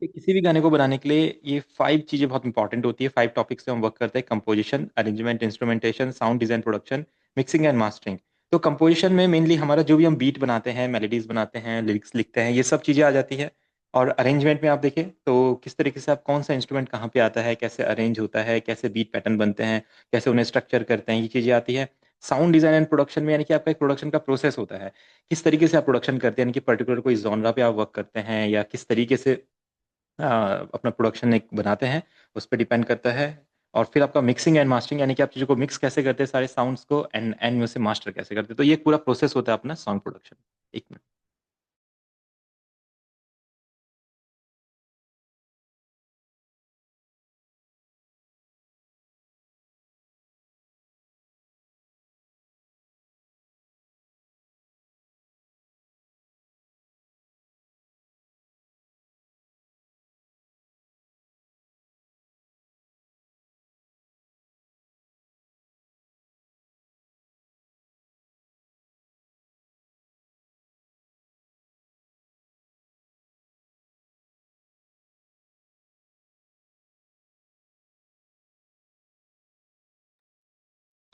कि किसी भी गाने को बनाने के लिए ये 5 चीजें बहुत इंपॉर्टेंट होती है। 5 टॉपिक्स से हम वर्क करते हैं: composition, arrangement, instrumentation, sound design, production, mixing and mastering. तो कंपोजिशन में मेनली हमारा जो भी हम बीट बनाते हैं, मेलोडीज बनाते हैं, लिरिक्स लिखते हैं, ये सब चीजें आ जाती है। और अरेंजमेंट में आप देखें तो किस तरीके से आप कौन सा इंस्ट्रूमेंट कहाँ पे आता है, कैसे अरेंज होता है, कैसे बीट पैटर्न बनते हैं, कैसे उन्हें स्ट्रक्चर करते हैं, ये चीजें आती है। साउंड डिजाइन एंड प्रोडक्शन में यानी कि आपका एक प्रोडक्शन का प्रोसेस होता है, किस तरीके से आप प्रोडक्शन करते हैं, यानी कि पर्टिकुलर कोई जॉनरा पे आप वर्क करते हैं या किस तरीके से अपना प्रोडक्शन एक बनाते हैं, उस पर डिपेंड करता है। और फिर आपका मिक्सिंग एंड मास्टरिंग, यानी कि आप चीज़ों को मिक्स कैसे करते हैं सारे साउंड्स को, एंड एंड में से मास्टर कैसे करते हैं। तो ये पूरा प्रोसेस होता है अपना सॉन्ग प्रोडक्शन। एक मिनट।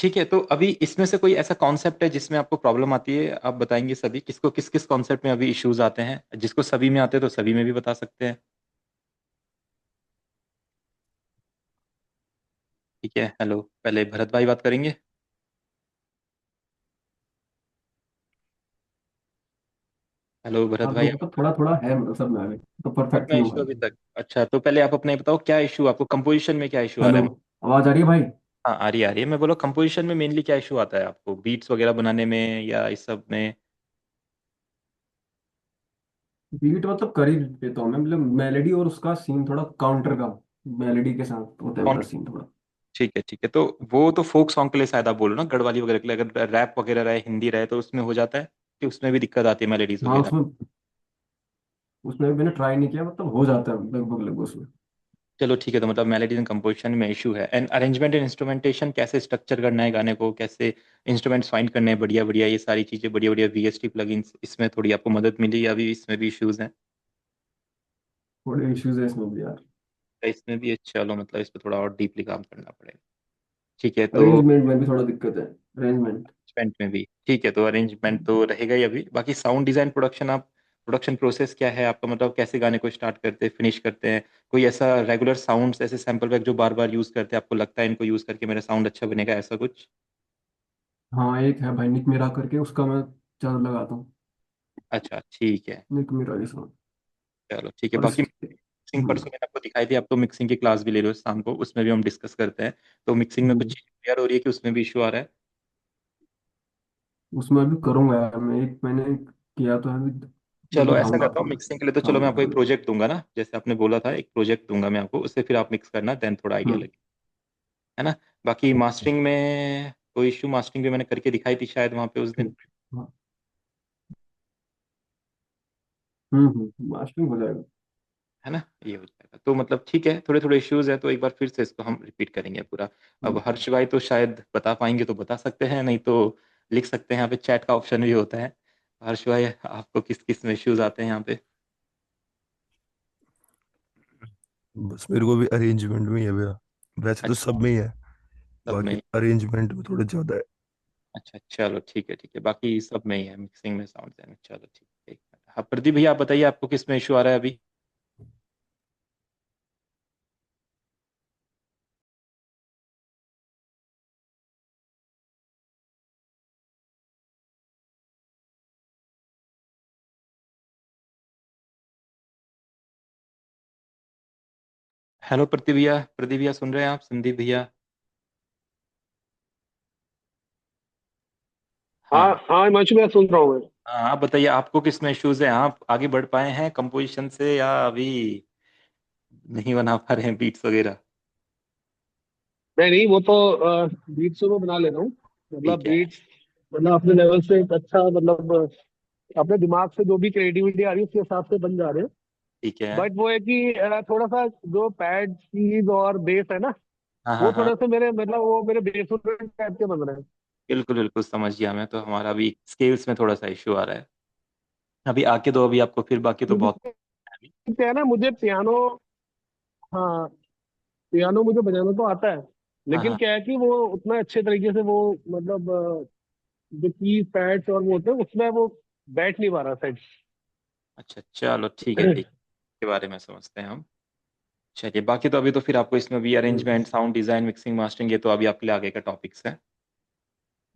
ठीक है, तो अभी इसमें से कोई ऐसा कॉन्सेप्ट है जिसमें आपको प्रॉब्लम आती है? आप बताएंगे सभी किसको किस किस कॉन्सेप्ट में अभी इश्यूज आते हैं। जिसको सभी में आते हैं तो सभी में भी बता सकते हैं। ठीक है, हेलो, पहले भरत भाई बात करेंगे। हेलो भरत हाँ भाई। तो मतलब थोड़ा थोड़ा है मतलब सब में आगे तो परफेक्ट कितना नहीं इशू हुआ अभी है। तक? अच्छा, तो पहले आप अपना ये बताओ, क्या इशू आपको कंपोजिशन में, क्या इशू आ हेलो, रहा है? आवाज आ रही है भाई? हाँ, आ रही है, आ रही है। मैं बोला कंपोजिशन में मेनली क्या इशू आता है आपको, बीट्स वगैरह बनाने में या इस सब में? बीट मतलब कर ही देता हूँ मैं, मतलब मेलेडी और उसका सीन थोड़ा काउंटर का, मेलेडी के साथ होता है कौन? मेरा सीन थोड़ा। ठीक है, ठीक है। तो वो तो फोक सॉन्ग के लिए शायद आप बोल रहे हो ना, गढ़वाली वगैरह के लिए। अगर रैप वगैरह रहे, हिंदी रहे, तो उसमें हो जाता है कि उसमें भी दिक्कत आती है मेलेडीज हाँ वगैरह? उसमें, उसमें भी मैंने ट्राई नहीं किया, मतलब हो जाता है लगभग लगभग उसमें। चलो ठीक है, तो मतलब मेलेडीज एंड कंपोजिशन में इशू है। एंड अरेंजमेंट एंड इंस्ट्रूमेंटेशन, कैसे स्ट्रक्चर करना है गाने को, कैसे इंस्ट्रूमेंट्स फाइंड करने हैं बढ़िया बढ़िया, ये सारी चीजें बढ़िया बढ़िया, वीएसटी प्लगइन्स, इसमें थोड़ी आपको मदद मिली या अभी इसमें भी इश्यूज हैं? थोड़े इश्यूज है इसमें भी यार। तो इसमें भी चलो, मतलब इस पर थोड़ा और डीपली काम करना पड़ेगा। ठीक है, तो अरेंजमेंट में भी थोड़ा दिक्कत है, अरेंजमेंट। अरेंजमेंट में भी ठीक है, तो अरेंजमेंट तो रहेगा ही अभी। बाकी साउंड डिजाइन, प्रोडक्शन, आप प्रोडक्शन प्रोसेस क्या है आपका, मतलब कैसे गाने को स्टार्ट करते हैं, फिनिश करते हैं? कोई ऐसा रेगुलर साउंड्स, ऐसे सैंपल बैग जो बार बार यूज करते हैं, आपको लगता है इनको यूज करके मेरा साउंड अच्छा बनेगा, ऐसा कुछ? हाँ एक है भाई निक मेरा करके, उसका मैं ज्यादा लगाता हूँ। अच्छा, ठीक है। निक मेरा के साथ। चलो ठीक है। और बाकी मिक्सिंग, परसों हम्म, मैंने आपको दिखाई थी, आप तो मिक्सिंग की क्लास भी ले रहे हो शाम को, उसमें भी हम डिस्कस करते हैं। तो मिक्सिंग में कुछ हम्म, चीज क्लियर हो रही है कि उसमें भी इशू आ रहा है? उसमें भी करूंगा यार मैं, एक मैंने किया तो है अभी, चलो ऐसा बढ़ाऊंगा करता हूँ, अपना मिक्सिंग के लिए तो चलो काम मैं आपको एक थोड़ा। प्रोजेक्ट दूंगा ना, जैसे आपने बोला था, एक प्रोजेक्ट दूंगा मैं आपको, उससे फिर आप मिक्स करना, देन थोड़ा आइडिया हम्म, लगे, है ना? बाकी मास्टरिंग में कोई इशू? मास्टरिंग भी मैंने करके दिखाई थी शायद वहां पे उस दिन, हाँ, मास्टरिंग हो जाएगा। है ना? ये हो जाएगा तो मतलब ठीक है। थोड़े थोड़े इश्यूज है तो एक बार फिर से इसको हम रिपीट करेंगे पूरा। अब हम्म, हर्ष भाई तो शायद बता पाएंगे तो बता सकते हैं, नहीं तो लिख सकते हैं, यहाँ पे चैट का ऑप्शन भी होता है। हर्ष भाई, आपको किस किस में इश्यूज आते हैं यहाँ पे? बस मेरे को भी अरेंजमेंट में ही है भैया। वैसे तो सब अच्छा, में ही है, सब बाकी में? अरेंजमेंट में थोड़ा ज्यादा है। अच्छा, चलो ठीक है, ठीक है। बाकी सब में ही है, मिक्सिंग में, साउंड में। चलो ठीक है, एक मिनट। हाँ प्रदीप भैया, आप बताइए आपको किस में इशू आ रहा है अभी? हेलो प्रदीप भैया, प्रदीप भैया सुन रहे हैं आप? संदीप भैया? हाँ हाँ। हाँ हिमांशु, मैं सुन रहा हूँ। हाँ, आप बताइए आपको किस में इश्यूज है? आप आगे बढ़ पाए हैं कंपोजिशन से या अभी नहीं बना पा रहे हैं बीट्स वगैरह? मैं नहीं, वो तो बीट्स तो मैं बना ले रहा हूँ। मतलब ठीक है, बीट्स, मतलब अपने लेवल से एक अच्छा, मतलब अपने दिमाग से जो भी क्रिएटिविटी आ रही है उसके हिसाब से बन जा रहे हैं। ठीक है। बट वो है कि थोड़ा सा जो पैड कीज और बेस है ना, हाँ हाँ वो हाँ, थोड़ा सा मेरे, मतलब वो मेरे बेस टाइप के बन रहे हैं। बिल्कुल बिल्कुल समझ गया मैं। तो हमारा भी स्केल्स में थोड़ा सा इशू आ रहा है। अभी आके दो, अभी आपको फिर, बाकी तो बहुत क्योंकि है अभी। क्या है ना, मुझे पियानो, हाँ पियानो मुझे बजाना तो आता है, हाँ लेकिन हाँ। क्या है कि वो उतना अच्छे तरीके से वो मतलब जो की पैड्स और वो होते हैं उसमें वो बैठ नहीं पा रहा सेट। अच्छा चलो ठीक है ठीक है, के बारे में समझते हैं हम। चलिए बाकी तो अभी तो फिर आपको इसमें भी arrangement, sound design, mixing, mastering, ये तो अभी आपके लिए आगे का टॉपिक्स है,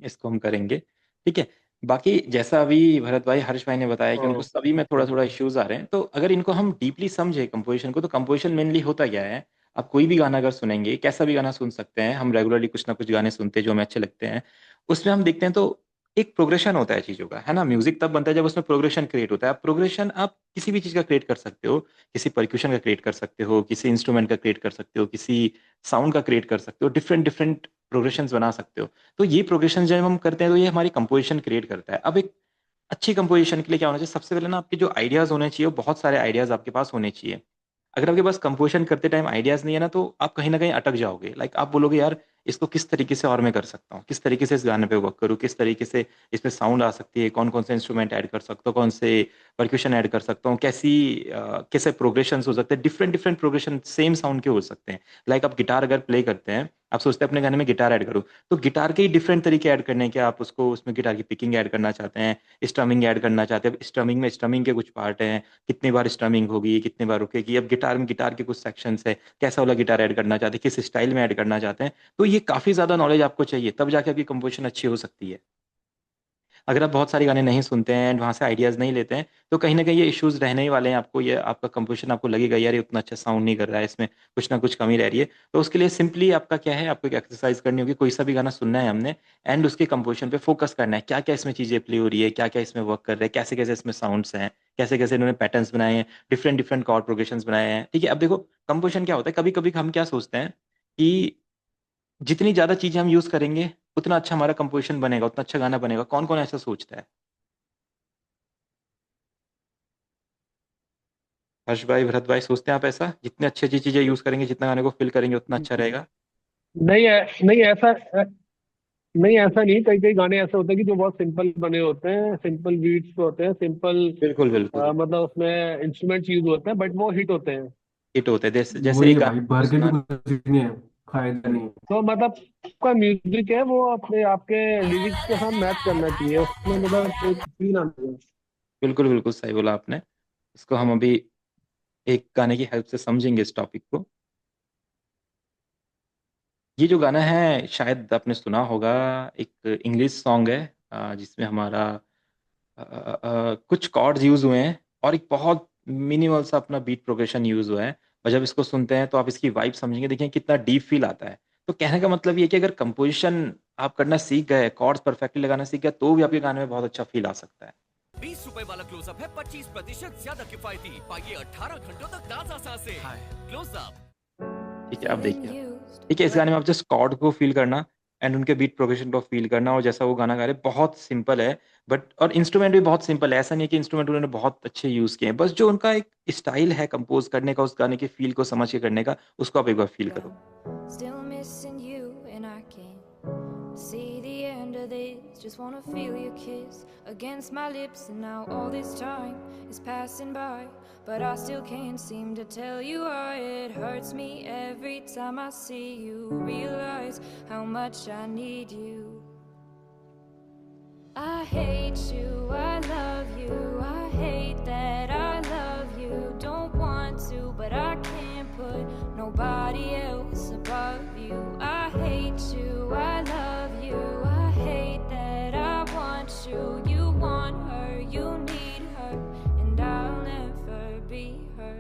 इसको हम करेंगे। ठीक है। बाकी जैसा अभी भरत भाई, हर्ष भाई ने बताया कि उनको हाँ सभी में थोड़ा थोड़ा इश्यूज आ रहे हैं, तो अगर इनको हम डीपली समझे कंपोजिशन को, तो कंपोजिशन मेनली होता क्या है। आप कोई भी गाना अगर सुनेंगे, कैसा भी गाना सुन सकते हैं, हम रेगुलरली कुछ ना कुछ गाने सुनते हैं जो हमें अच्छे लगते हैं, उसमें हम देखते हैं तो एक प्रोग्रेशन होता है चीजों का, है ना। म्यूजिक तब बनता है जब उसमें प्रोग्रेशन क्रिएट होता है। आप प्रोग्रेशन आप किसी भी चीज का क्रिएट कर सकते हो, किसी परक्यूशन का क्रिएट कर सकते हो, किसी इंस्ट्रूमेंट का क्रिएट कर सकते हो, किसी साउंड का क्रिएट कर सकते हो, डिफरेंट डिफरेंट प्रोग्रेशंस बना सकते हो। तो ये प्रोग्रेशन जब हम करते हैं तो ये हमारी कंपोजिशन क्रिएट करता है। अब एक अच्छी कंपोजिशन के लिए क्या होना चाहिए, सबसे पहले ना आपके जो आइडियाज होने चाहिए वो बहुत सारे आइडियाज आपके पास होने चाहिए। अगर आपके पास कंपोजिशन करते टाइम आइडियाज नहीं है ना, तो आप कहीं ना कहीं अटक जाओगे। लाइक आप बोलोगे यार इसको किस तरीके से और मैं कर सकता हूँ, किस तरीके से इस गाने पे वर्क करूँ, किस तरीके से इसमें साउंड आ सकती है, कौन कौन से इंस्ट्रूमेंट ऐड कर सकता हूँ, कौन से परक्यूशन ऐड कर सकता हूँ, कैसे प्रोग्रेशन हो सकते हैं, different different progression same sound के हो सकते हैं। लाइक आप गिटार अगर प्ले करते हैं, आप सोचते हैं अपने गाने में गिटार ऐड करूँ, तो गिटार के ही डिफरेंट तरीके ऐड करने के, आप उसको उसमें गिटार की पिकिंग ऐड करना चाहते हैं, स्ट्रमिंग ऐड करना चाहते हैं। स्ट्रमिंग में स्ट्रमिंग के कुछ पार्ट हैं, कितनी बार स्ट्रमिंग होगी, कितने बार रुकेगी। अब गिटार में गिटार के कुछ सेक्शंस है, कैसा वाला गिटार ऐड करना चाहते हैं, किस स्टाइल में ऐड करना चाहते हैं। तो ये काफी ज्यादा नॉलेज आपको चाहिए, तब जाके आपकी कंपोजिशन अच्छी हो सकती है। अगर आप बहुत सारे गाने नहीं सुनते हैं एंड वहां से आइडियाज नहीं लेते हैं, तो कहीं ना कहीं ये इश्यूज रहने ही वाले हैं आपको। ये आपका कंपोजिशन आपको लगेगा यार ये उतना अच्छा साउंड नहीं कर रहा है, इसमें कुछ ना कुछ कमी रह रही है। तो उसके लिए सिंपली आपका क्या है, आपको एक एक्सरसाइज करनी होगी। कोई सा भी गाना सुनना है हमने, एंड उसके कंपोजिशन पे फोकस करना है, क्या क्या इसमें चीजें प्ले हो रही है, क्या क्या इसमें वर्क कर रहे हैं, कैसे कैसे इसमें साउंड्स हैं, कैसे कैसे इन्होंने पैटर्न्स बनाए हैं, डिफरेंट डिफरेंट कॉर्ड प्रोग्रेशंस बनाए हैं। ठीक है। अब देखो कंपोजिशन क्या होता है, कभी कभी हम क्या सोचते हैं कि जितनी ज्यादा चीजें हम यूज करेंगे उतना अच्छा हमारा कंपोजिशन बनेगा, उतना अच्छा गाना बनेगा। कौन कौन ऐसा सोचता है। हर्ष भाई, भरत भाई, सोचते हैं आप ऐसा, जितनी अच्छी अच्छी चीजें यूज करेंगे, जितना गाने को फिल करेंगे उतना अच्छा रहेगा। नहीं है, नहीं ऐसा, नहीं ऐसा नहीं, कई कई गाने ऐसे होते हैं कि जो बहुत सिंपल बने होते हैं, सिंपल बीट्स पे होते हैं, सिंपल बिल्कुल बिल्कुल। मतलब उसमें इंस्ट्रूमेंट्स यूज होते हैं, बट वो हिट होते हैं। हिट होते हैं, जैसे जैसे वही एक है गाना भाई, आपने भर के भी सुना। कुछ नहीं है, फायदा नहीं है। तो मतलब आपका म्यूजिक है वो अपने आपके लिरिक्स के साथ मैच करना चाहिए, उसमें मतलब एक फील आना चाहिए। बिल्कुल बिल्कुल सही बोला आपने। इसको हम अभी एक गाने की हेल्प से समझेंगे इस टॉपिक को। ये जो गाना है शायद आपने सुना होगा, एक इंग्लिश सॉन्ग है, जिसमें हमारा कुछ कॉर्ड्स यूज हुए हैं और एक बहुत मिनिमल सा अपना बीट प्रोग्रेशन यूज हुआ है। और जब इसको सुनते हैं तो आप इसकी वाइब समझेंगे, देखिए कितना डीप फील आता है। तो कहने का मतलब ये है कि अगर कंपोजिशन आप करना सीख गए, कॉर्ड्स परफेक्टली लगाना सीख गए, तो भी आपके गाने में बहुत अच्छा फील आ सकता है। 20 रुपए वाला क्लोजअप है 25% ज्यादा किफायती, पाइए 18 घंटों तक ताजा सांसें। क्लोजअप। ठीक है, अब देखिए, ठीक है, इस गाने में आप जस्ट कॉर्ड को फील करना एंड उनके बीट प्रोग्रेशन को फील करना, और जैसा वो गाना गा रहे हैं बहुत सिंपल है। बट और इंस्ट्रूमेंट भी बहुत सिंपल है, ऐसा नहीं है कि इंस्ट्रूमेंट उन्होंने बहुत अच्छे यूज किए हैं, बस जो उनका एक स्टाइल है कंपोज करने का, उस गाने के फील को समझ के करने का, उसको आप एक बार फील करो। Still missing you and I can't see the end of this. Just wanna feel your kiss against my lips, and now all this time is passing by, but I still can't seem to tell you why. It hurts me every time I see you, realize how much I need you. I hate you, I love you, I hate that I love you. Don't want to, but I can't put nobody else above you. I hate you, I love you, I hate that I want you. You want her, you need her, and I'll never be her.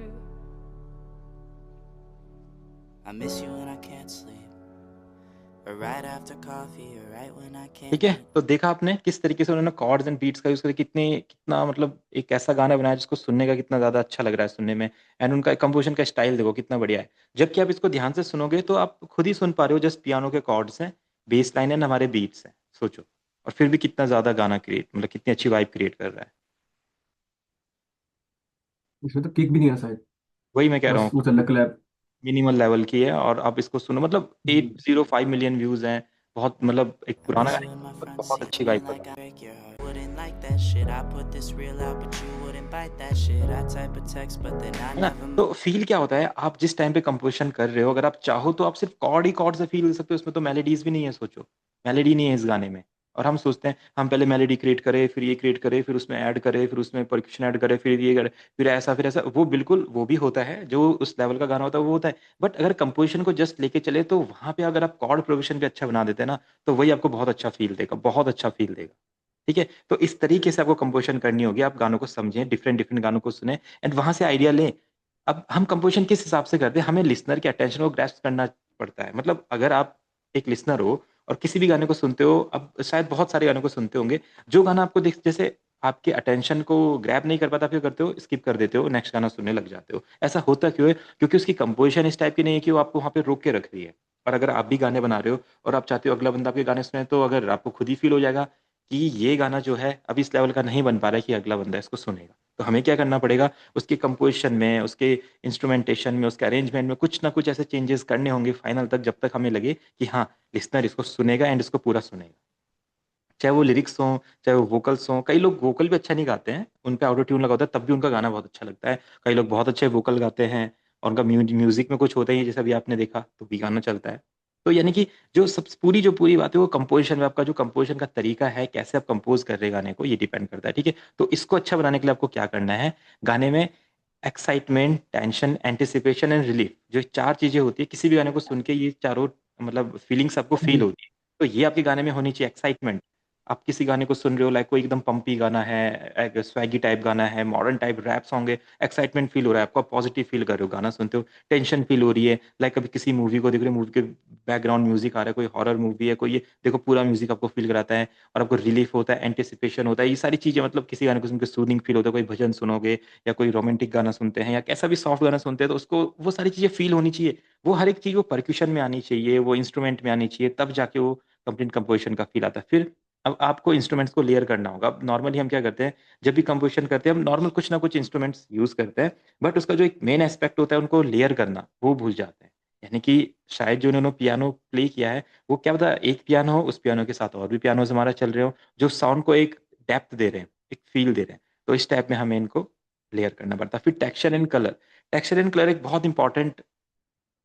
I miss you when I can't sleep, or right after coffee, or right when I can't ठीक है, eat. तो देखा आपने किस तरीके से उन्होंने chords and beats का यूज करके कितना मतलब एक ऐसा गाना बनाया जिसको सुनने का कितना ज्यादा अच्छा लग रहा है सुनने में। एंड उनका कंपोजिशन का स्टाइल देखो कितना बढ़िया है। जबकि आप इसको ध्यान से सुनोगे तो आप खुद ही सुन पा रहे हो, जस्ट पियानो के कॉर्ड्स हैं, बेस लाइन है, हमारे बीट्स हैं, सोचो। और फिर भी कितना ज्यादा गाना क्रिएट, मतलब कितनी अच्छी वाइब क्रिएट कर रहा है। इसमें तो किक भी नहीं है शायद, वही मैं कह रहा बस हूँ, उछल क्लैप। मिनिमल लेवल की है, और आप इसको सुनो, मतलब 805 मिलियन व्यूज हैं। बहुत मतलब एक I पुराना miss गाना you in my है, front बहुत seat, अच्छी feeling वाइब कर like रहा है। I break your heart. Wouldn't like that shit. I put this real out, but you wouldn't bite that shit. I type a text, but then I है ना? never. तो feel क्या होता है, आप जिस टाइम पे कंपोजिशन कर रहे हो, अगर आप चाहो तो आप सिर्फ कॉर्ड ही कॉर्ड से फील कर सकते हो, उसमें तो मेलोडीज भी नहीं है, सोचो मेलोडी नहीं है इस गाने में। और हम सोचते हैं हम पहले मेलोडी क्रिएट करें, फिर ये क्रिएट करें, फिर उसमें ऐड करें, फिर उसमें परक्यूशन ऐड करें, फिर ये करें, फिर ऐसा, वो बिल्कुल वो भी होता है, जो उस लेवल का गाना होता है वो होता है। बट अगर कंपोजिशन को जस्ट लेके चले तो वहां पे अगर आप कॉर्ड प्रोग्रेशन भी अच्छा बना देते हैं ना, तो वही आपको बहुत अच्छा फील देगा, बहुत अच्छा फील देगा। ठीक है, तो इस तरीके से आपको कंपोजिशन करनी होगी, आप गानों को समझें, डिफरेंट डिफरेंट गानों को सुने एंड वहां से आइडिया लें। अब हम कंपोजिशन किस हिसाब से करते हैं, हमें लिसनर के अटेंशन को ग्रैस्प करना पड़ता है। मतलब अगर आप एक लिसनर हो और किसी भी गाने को सुनते हो, अब शायद बहुत सारे गानों को सुनते होंगे, जो गाना आपको देख जैसे आपके अटेंशन को ग्रैब नहीं कर पाता, फिर करते हो स्किप कर देते हो, नेक्स्ट गाना सुनने लग जाते हो। ऐसा होता क्यों है? क्योंकि उसकी कंपोजिशन इस टाइप की नहीं है कि वो आपको वहां पे रोक के रख रही है। और अगर आप भी गाने बना रहे हो और आप चाहते हो अगला बंदा आपके गाने सुने, तो अगर आपको खुद ही फील हो जाएगा कि ये गाना जो है अभी इस लेवल का नहीं बन पा रहा है कि अगला बंदा इसको सुनेगा, तो हमें क्या करना पड़ेगा, उसके कंपोजिशन में, उसके इंस्ट्रूमेंटेशन में, उसके अरेंजमेंट में कुछ ना कुछ ऐसे चेंजेस करने होंगे फाइनल तक, जब तक हमें लगे कि हाँ लिसनर इसको सुनेगा एंड इसको पूरा सुनेगा। चाहे वो लिरिक्स हों, चाहे वो वोकल्स हों, कई लोग वोकल भी अच्छा नहीं गाते हैं, उन पे ऑटो ट्यून लगा होता है, तब भी उनका गाना बहुत अच्छा लगता है। कई लोग बहुत अच्छे वोकल गाते हैं और उनका म्यूजिक में कुछ होता ही है, जैसे अभी आपने देखा, तो भी गाना चलता है। तो यानी कि जो पूरी बात है वो कंपोजिशन में, आपका जो कंपोजिशन का तरीका है, कैसे आप कंपोज कर रहे हैं गाने को, ये डिपेंड करता है। ठीक है, तो इसको अच्छा बनाने के लिए आपको क्या करना है, गाने में excitement, tension, anticipation and relief, जो चार चीजें होती है, किसी भी गाने को सुन के ये चारों मतलब फीलिंग्स आपको फील होती है, तो ये आपके गाने में होनी चाहिए। एक्साइटमेंट, आप किसी गाने को सुन रहे हो, लाइक कोई एकदम पंपी गाना है, एक स्वैगी टाइप गाना है, मॉडर्न टाइप रैप सॉन्ग है, एक्साइटमेंट फील हो रहा है आपको, पॉजिटिव फील कर रहे हो गाना सुनते हो। टेंशन फील हो रही है, लाइक कभी किसी मूवी को देख रहे हो, मूवी के बैकग्राउंड म्यूजिक आ रहा है, कोई हॉरर मूवी है कोई, ये देखो पूरा म्यूजिक आपको फील कराता है और आपको रिलीफ होता है, एंटिसिपेशन होता है, ये सारी चीजें, मतलब किसी गाने को सुनकर सूदिंग फील होता है, कोई भजन सुनोगे या कोई रोमांटिक गाना सुनते हैं या कैसा भी सॉफ्ट गाना सुनते हैं, तो उसको वो सारी चीजें फील होनी चाहिए। वो हर एक चीज वो परक्यूशन में आनी चाहिए, वो इंस्ट्रूमेंट में आनी चाहिए, तब जाके वो कंप्लीट कंपोजिशन का फील आता है। फिर अब आपको इंस्ट्रूमेंट्स को लेयर करना होगा। अब नॉर्मली हम क्या करते हैं, जब भी कंपोजिशन करते हैं हम नॉर्मल कुछ ना कुछ इंस्ट्रूमेंट्स यूज करते हैं, बट उसका जो एक मेन एस्पेक्ट होता है उनको लेयर करना, वो भूल जाते हैं। यानी कि शायद जो उन्होंने पियानो प्ले किया है, वो क्या पता एक पियानो हो, उस पियानो के साथ और भी पियानोज हमारा चल रहे हो, जो साउंड को एक डेप्थ दे रहे हैं, एक फील दे रहे हैं। तो इस टाइप में हमें इनको लेयर करना पड़ता है। फिर texture and colour, texture and colour एक बहुत इंपॉर्टेंट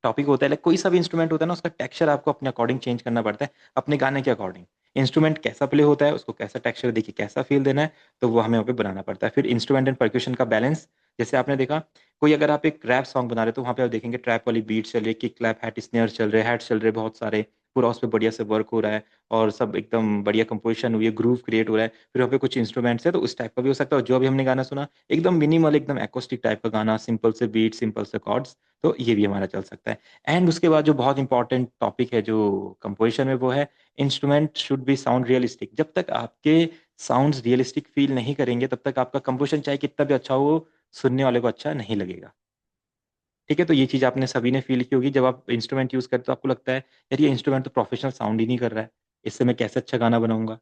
टॉपिक होता है। लाइक कोई सा भी इंस्ट्रूमेंट होता है ना, उसका टेक्सचर आपको अपने अकॉर्डिंग चेंज करना पड़ता है, अपने गाने के अकॉर्डिंग। इंस्ट्रूमेंट कैसा प्ले होता है, उसको कैसा टेक्सचर देखिए, कैसा फील देना है, तो वो हमें वहाँ पे बनाना पड़ता है। फिर इंस्ट्रूमेंट एंड परक्यूशन का बैलेंस, जैसे आपने देखा कोई अगर आप एक रैप सॉन्ग बना रहे हो, तो वहाँ पे आप देखेंगे ट्रैप वाली बीट चल रही है, किक क्लैप हैट स्नेयर चल रहे हैं, हैट चल रहे हैं बहुत सारे, पूरा उस पर बढ़िया से वर्क हो रहा है और सब एकदम बढ़िया कंपोजिशन हुई है, ग्रूव क्रिएट हो रहा है। फिर वहाँ पे कुछ इंस्ट्रूमेंट्स है, तो उस टाइप का भी हो सकता है। और जो अभी हमने गाना सुना, एकदम मिनिमल, एकदम एकोस्टिक टाइप का गाना, सिंपल से बीट, सिंपल से कॉर्ड्स, तो ये भी हमारा चल सकता है। एंड उसके बाद जो बहुत इंपॉर्टेंट टॉपिक है जो कंपोजिशन में, वो है instrument should be sound realistic. जब तक आपके साउंड्स रियलिस्टिक फील नहीं करेंगे, तब तक आपका कंपोजिशन चाहे कितना भी अच्छा हो, सुनने वाले को अच्छा नहीं लगेगा। ठीक है, तो ये चीज आपने सभी ने फील की होगी, जब आप इंस्ट्रूमेंट यूज करते हो तो आपको लगता है यार ये इंस्ट्रूमेंट तो प्रोफेशनल साउंड ही नहीं कर रहा है, इससे मैं कैसे अच्छा गाना बनाऊंगा।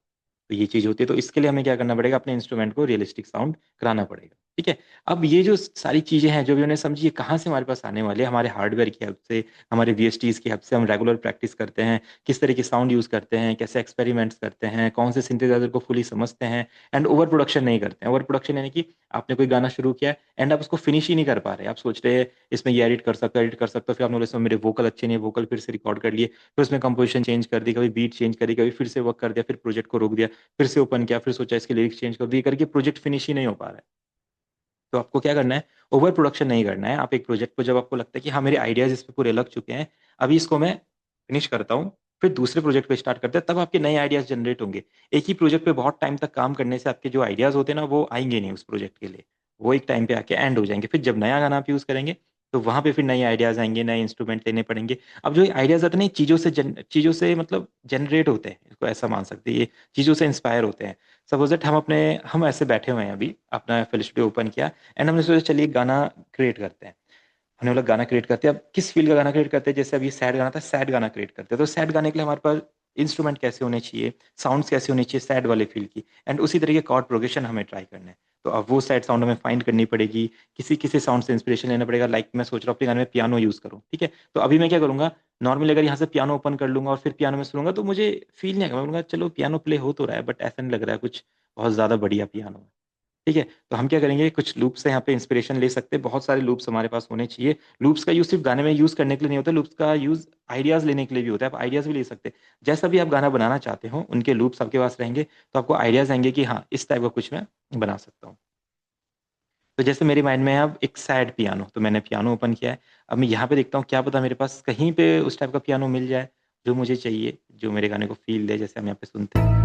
तो ये चीज होती है, तो इसके लिए हमें क्या करना पड़ेगा, अपने इंस्ट्रूमेंट को रियलिस्टिक साउंड कराना पड़ेगा। ठीक है, अब ये जो सारी चीजें हैं जो भी उन्हें समझिए कहाँ से हमारे पास आने वाली है, हमारे हार्डवेयर की हेल्प से, हमारे वीएसटीज की हेल्प से हम रेगुलर प्रैक्टिस करते हैं, किस तरह की साउंड यूज करते हैं, कैसे एक्सपेरिमेंट्स करते हैं, कौन से सिंथेसाइजर को फुली समझते हैं, एंड ओवर प्रोडक्शन नहीं करते हैं। ओवर प्रोडक्शन यानी कि आपने कोई गाना शुरू किया एंड आप उसको फिनिश ही नहीं कर पा रहे, आप सोच रहे हैं इसमें ये एडिट कर सकते हो, फिर आपने बोला इसमें मेरे वोकल अच्छे नहीं है, वोकल फिर से रिकॉर्ड कर लिए, फिर उसमें कंपोजिशन चेंज कर दी, कभी बीट चेंज करी, कभी फिर से वर्क कर दिया, फिर प्रोजेक्ट को रोक दिया, फिर से ओपन किया, फिर सोचा इसके लिरिक्स चेंज कर दिए, करके प्रोजेक्ट फिनिश ही नहीं हो पा रहा है। तो आपको क्या करना है, ओवर प्रोडक्शन नहीं करना है। आप एक प्रोजेक्ट को जब आपको लगता है कि हाँ मेरे आइडियाज इस पे पूरे लग चुके हैं, अभी इसको मैं फिनिश करता हूँ, फिर दूसरे प्रोजेक्ट पे स्टार्ट करते हैं, तब आपके नए आइडियाज जनरेट होंगे। एक ही प्रोजेक्ट पे बहुत टाइम तक काम करने से आपके जो आइडियाज होते हैं ना, वो आएंगे नहीं उस प्रोजेक्ट के लिए, वो एक टाइम पे आके एंड हो जाएंगे। फिर जब नया गाना आप यूज करेंगे, तो वहां पे फिर नए आइडियाज आएंगे, नए इंस्ट्रूमेंट लेने पड़ेंगे। अब जो आइडियाज आते हैं ना, ये चीजों से मतलब जनरेट होते हैं, इसको ऐसा मान सकते हैं, ये चीजों से इंस्पायर होते हैं। सपोज दैट हम ऐसे बैठे हुए हैं, अभी अपना एफएल स्टूडियो ओपन किया एंड हमने सोचा चलिए गाना क्रिएट करते हैं। हमने बोला गाना क्रिएट करते हैं, अब किस फील का गाना क्रिएट करते हैं, जैसे अभी सैड गाना था, सैड गाना क्रिएट करते हैं, तो सैड गाने के लिए हमारे पास इंस्ट्रूमेंट कैसे होने चाहिए, साउंड्स कैसे होने चाहिए सैड वाले फील की, एंड उसी तरीके कॉर्ड प्रोग्रेशन हमें ट्राई करना है। तो अब वो सैड साउंड हमें फाइंड करनी पड़ेगी, किसी किसी साउंड से इंस्पिरेशन लेना पड़ेगा। लाइक मैं सोच रहा हूँ अपने गाने में पियानो यूज करूँ, ठीक है, तो अभी मैं क्या करूंगा, नॉर्मली अगर यहाँ से पियानो ओपन कर लूंगा और फिर पियानो में सुनूंगा, तो मुझे फील नहीं आएगा, मैं बोलूंगा चलो पियानो प्ले हो तो रहा है, बट ऐसा नहीं लग रहा है कुछ बहुत ज्यादा बढ़िया पियानो है। ठीक है? तो हम क्या करेंगे, कुछ लूप से यहाँ पे इंस्पिरेशन ले सकते हैं, बहुत सारे लूप्स हमारे पास होने चाहिए। लूप्स का यूज़ सिर्फ़ गाने में यूज़ करने के लिए नहीं होता, लूप्स का यूज़ आइडियाज़ लेने के लिए भी होता है, आप आइडियाज़ भी ले सकते हैं। जैसा भी आप गाना बनाना चाहते हो, उनके लूप्स आपके पास रहेंगे, तो आपको आइडियाज़ आएँगे कि हाँ, इस टाइप का कुछ मैं बना सकता हूँ। तो जैसे मेरे माइंड में है अब एक सैड पियानो, तो मैंने पियानो ओपन किया है। अब मैं यहाँ पे देखता हूँ, क्या पता मेरे पास कहीं पे उस टाइप का पियानो मिल जाए, जो मुझे चाहिए, जो मेरे गाने को फ़ील दे, जैसे हम यहाँ पे सुनते हैं।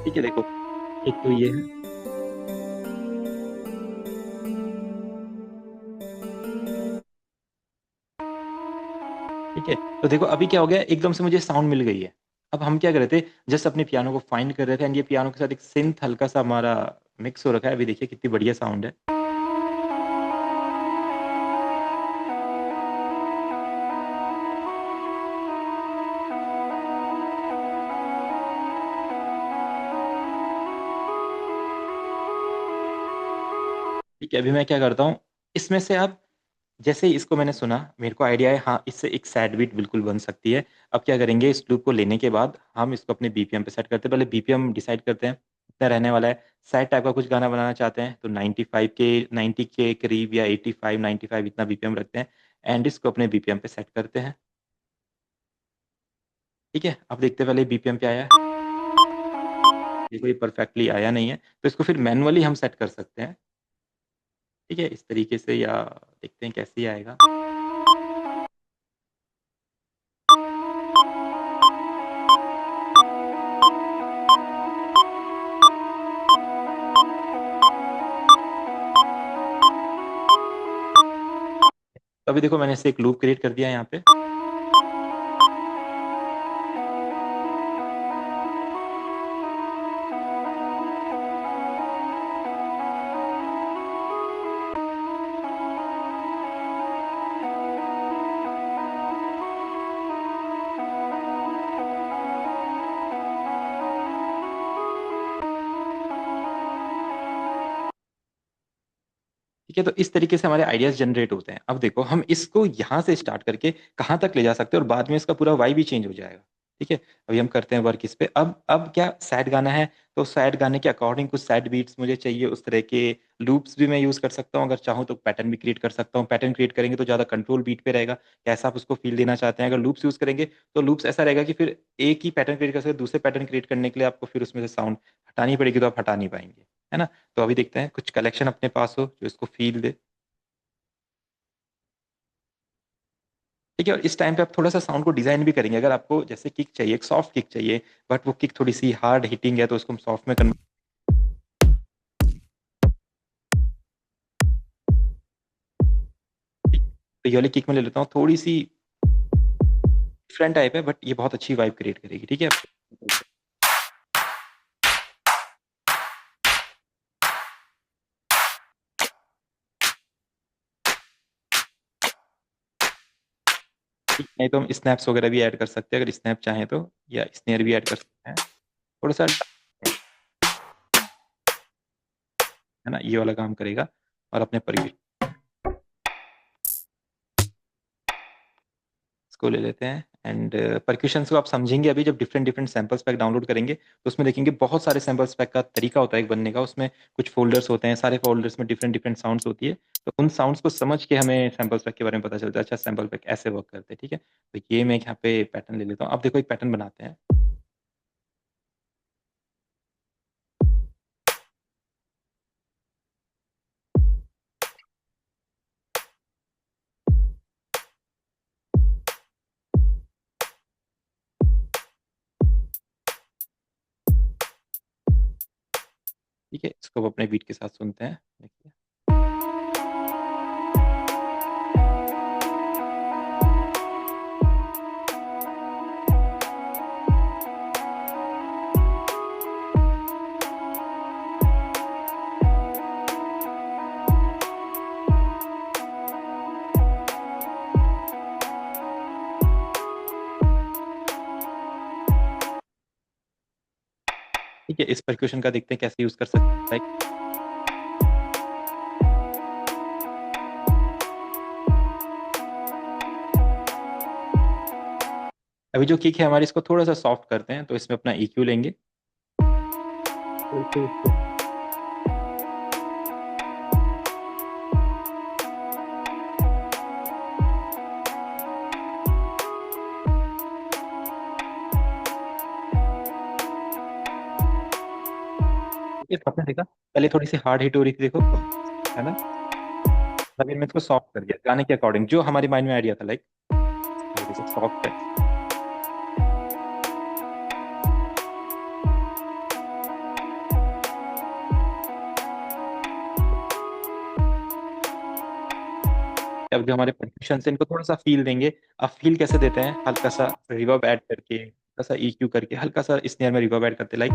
ठीक है, देखो, एक तो ये है। ठीक है? तो देखो अभी क्या हो गया, एकदम से मुझे साउंड मिल गई है। अब हम क्या कर रहे थे, जस्ट अपने पियानो को फाइंड कर रहे थे एंड ये पियानो के साथ एक सिंथ हल्का-सा हमारा मिक्स हो रखा है। अभी देखिए कितनी बढ़िया साउंड है। ठीक है, अभी मैं क्या करता हूँ, इसमें से अब जैसे ही इसको मैंने सुना, मेरे को आइडिया है हाँ, इससे एक सैड बीट बिल्कुल बन सकती है। अब क्या करेंगे, इस लूप को लेने के बाद हम इसको अपने बीपीएम पे सेट करते हैं। पहले बीपीएम डिसाइड करते हैं, कितना रहने वाला है। सैड टाइप का कुछ गाना बनाना चाहते हैं, तो 90 के करीब या 85, 95 इतना बीपीएम रखते हैं एंड इसको अपने बीपीएम पे सेट करते हैं। ठीक है? अब देखते हैं पहले बीपीएम पे आया है। देखो ये परफेक्टली आया नहीं है, तो इसको फिर मैनुअली हम सेट कर सकते हैं। ठीक है? इस तरीके से या देखते हैं कैसे आएगा। तो अभी देखो मैंने इससे एक लूप क्रिएट कर दिया है यहाँ पे। ठीक है, तो इस तरीके से हमारे आइडियाज़ जनरेट होते हैं। अब देखो हम इसको यहाँ से स्टार्ट करके कहाँ तक ले जा सकते हैं और बाद में इसका पूरा वाइब ही चेंज हो जाएगा। ठीक है? अभी हम करते हैं वर्क इस पे। अब क्या सैड गाना है, तो सैड गाने के अकॉर्डिंग कुछ सैड बीट्स मुझे चाहिए, उस तरह के लूप्स भी मैं यूज़ कर सकता हूँ। अगर चाहूँ तो पैटर्न भी क्रिएट कर सकता हूँ। पैटर्न क्रिएट करेंगे तो ज़्यादा कंट्रोल बीट पे रहेगा, कैसा आप उसको फ़ील देना चाहते हैं। अगर लूप्स यूज़ करेंगे, तो लूप्स ऐसा रहेगा कि फिर एक ही पैटर्न क्रिएट कर सकते हैं, दूसरे पैटर्न क्रिएट करने के लिए आपको फिर उसमें से साउंड हटानी पड़ेगी, तो आप हटा नहीं पाएँगे। है ना? तो अभी देखते हैं कुछ कलेक्शन अपने पास हो, जो इसको फ़ील दे। ठीक है, और इस टाइम पे आप थोड़ा-सा साउंड को डिज़ाइन भी करेंगे। अगर आपको जैसे किक चाहिए, एक सॉफ्ट किक चाहिए, बट वो किक थोड़ी-सी हार्ड हिटिंग है, तो उसको हम सॉफ्ट में कन्वर्ट। तो ये वाली किक मैं ले लेता हूँ, थोड़ी-सी डिफरेंट टाइप है, बट ये बहुत अच्छी वाइब क्रिएट करेगी। ठीक है? नहीं तो हम स्नैप्स वगैरह भी ऐड कर सकते हैं, अगर स्नैप चाहें तो, या स्नेयर भी ऐड कर सकते हैं। थोड़ा-सा है ना, ये वाला काम करेगा और अपने इसको ले लेते हैं एंड परक्यूशंस को आप समझेंगे अभी, जब different different samples pack download करेंगे, तो उसमें देखेंगे बहुत सारे सैंपल्स पैक का तरीका होता है एक बनने का। उसमें कुछ फ़ोल्डर्स होते हैं, सारे फ़ोल्डर्स में डिफरेंट डिफरेंट साउंड्स होती है। तो उन साउंड्स को समझ के हमें सैंपल्स पैक के बारे में पता चलता है, अच्छा सैंपल पैक ऐसे वर्क करते हैं। ठीक है? तो ये मैं यहाँ पे पैटर्न ले लेता हूँ। अब देखो एक पैटर्न बनाते हैं। ठीक है? इसको अब अपने बीट के साथ सुनते हैं। देखिए। ठीक है, इस परक्यूशन का देखते हैं कैसे यूज़ कर सकते हैं। अभी जो किक है हमारी, इसको थोड़ा सा सॉफ्ट करते हैं, तो इसमें अपना EQ लेंगे। ये आपने देखा पहले थोड़ी सी हार्ड हिट हो रही थी, देखो, है ना? अभी मैंने इसको सॉफ्ट कर दिया गाने के अकॉर्डिंग, जो हमारी माइंड में आइडिया था, लाइक सॉफ्ट है। अब जो हमारे परक्यूशन से इनको थोड़ा सा फील देंगे। अब फील कैसे देते हैं? हल्का सा रिवर्ब ऐड करके, हल्का सा EQ करके, हल्का सा स्नेयर में रिवर्ब ऐड करते, लाइक।